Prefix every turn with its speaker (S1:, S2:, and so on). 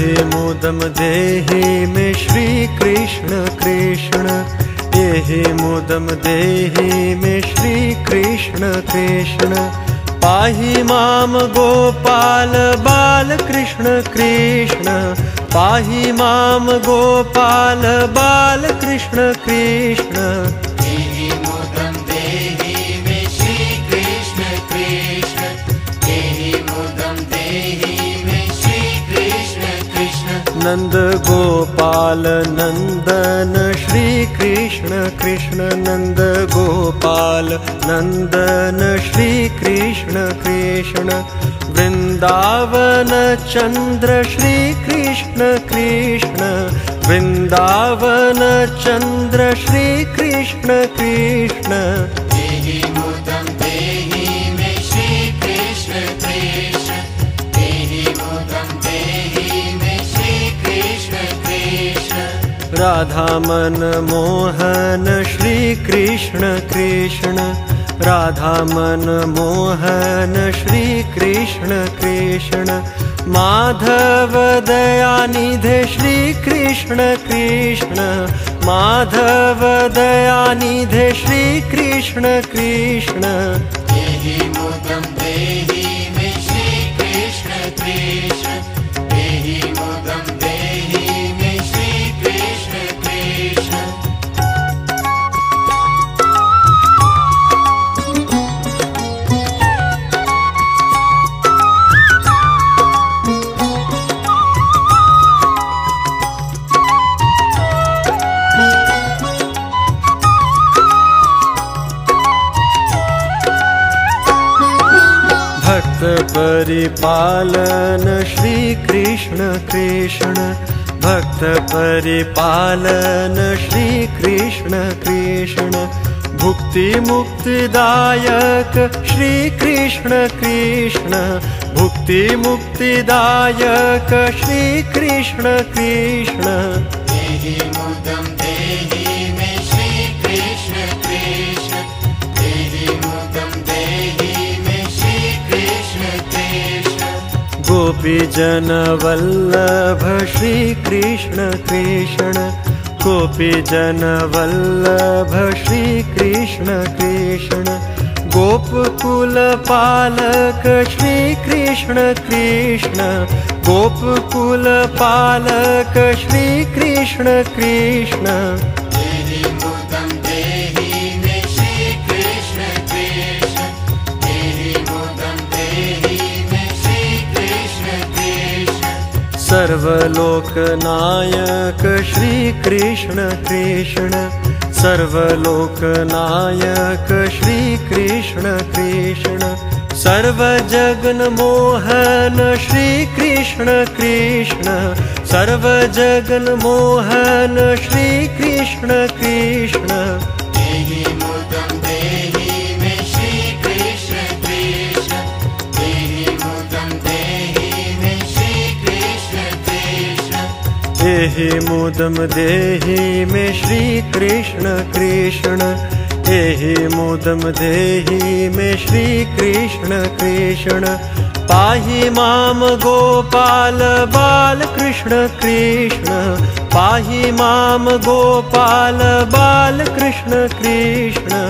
S1: एहि मुदम देहि मे श्री कृष्ण कृष्ण। एहि मुदम देहि मे श्री कृष्ण कृष्ण। पाहि माम गोपाल बाल कृष्ण कृष्ण। पाहि माम गोपाल बाल कृष्ण कृष्ण।
S2: एहि मुदं देहि मे श्री कृष्ण कृष्ण। एहि मुदं देहि मे श्री कृष्ण कृष्ण।
S1: नंद गोपाल नंदन श्री कृष्ण कृष्ण। नंद गोपाल नंदन श्री कृष्ण कृष्ण। वृंदावन चंद्र श्री कृष्ण कृष्ण। वृंदावन चंद्र श्री कृष्ण कृष्ण।
S2: एहि मुदं देहि मे श्री कृष्ण कृष्ण। एहि मुदं देहि मे श्री कृष्ण कृष्ण।
S1: राधा मन मोहन श्री कृष्ण कृष्ण। राधा मन मोहन श्री कृष्ण कृष्ण। माधव दयानिधे श्री कृष्ण कृष्ण। माधव दयानिधे श्री कृष्ण कृष्ण।
S2: एहि मुदं देहि मे श्री कृष्ण कृष्ण। एहि मुदं देहि मे श्री कृष्ण कृष्ण।
S1: भक्त परिपालन श्री कृष्ण कृष्ण। भक्त परिपालन श्री कृष्ण कृष्ण। भुक्ति मुक्तिदायक श्री कृष्ण कृष्ण। भुक्ति मुक्तिदायक श्री कृष्ण कृष्ण।
S2: एहि मुदं देहि मे श्री कृष्ण कृष्ण। एहि मुदं देहि मे श्री कृष्ण कृष्ण।
S1: गोपी जन वल्लभ श्री कृष्ण कृष्ण। गोपी जन वल्लभ श्री कृष्ण कृष्ण। गोपकुल पालक श्री कृष्ण कृष्ण। गोपकुल पालक श्री कृष्ण कृष्ण।
S2: एहि मुदं देहि मे श्री कृष्ण कृष्ण। एहि मुदं देहि मे श्री कृष्ण कृष्ण।
S1: सर्वलोक नायक श्री कृष्ण कृष्ण। सर्वलोक नायक श्री कृष्ण कृष्ण। सर्वजगन मोहन श्री कृष्ण कृष्ण। सर्वजगन मोहन श्री कृष्ण कृष्ण।
S2: एहि मुदं देहि मे श्री कृष्ण कृष्ण। एहि मुदं देहि मे श्री कृष्ण कृष्ण।
S1: एहि मुदम देहि मे श्री कृष्ण कृष्ण। एहि मुदम देहि मे श्री कृष्ण कृष्ण। पाहि माम गोपाल बाल कृष्ण कृष्ण। पाहि माम गोपाल बाल कृष्ण कृष्ण।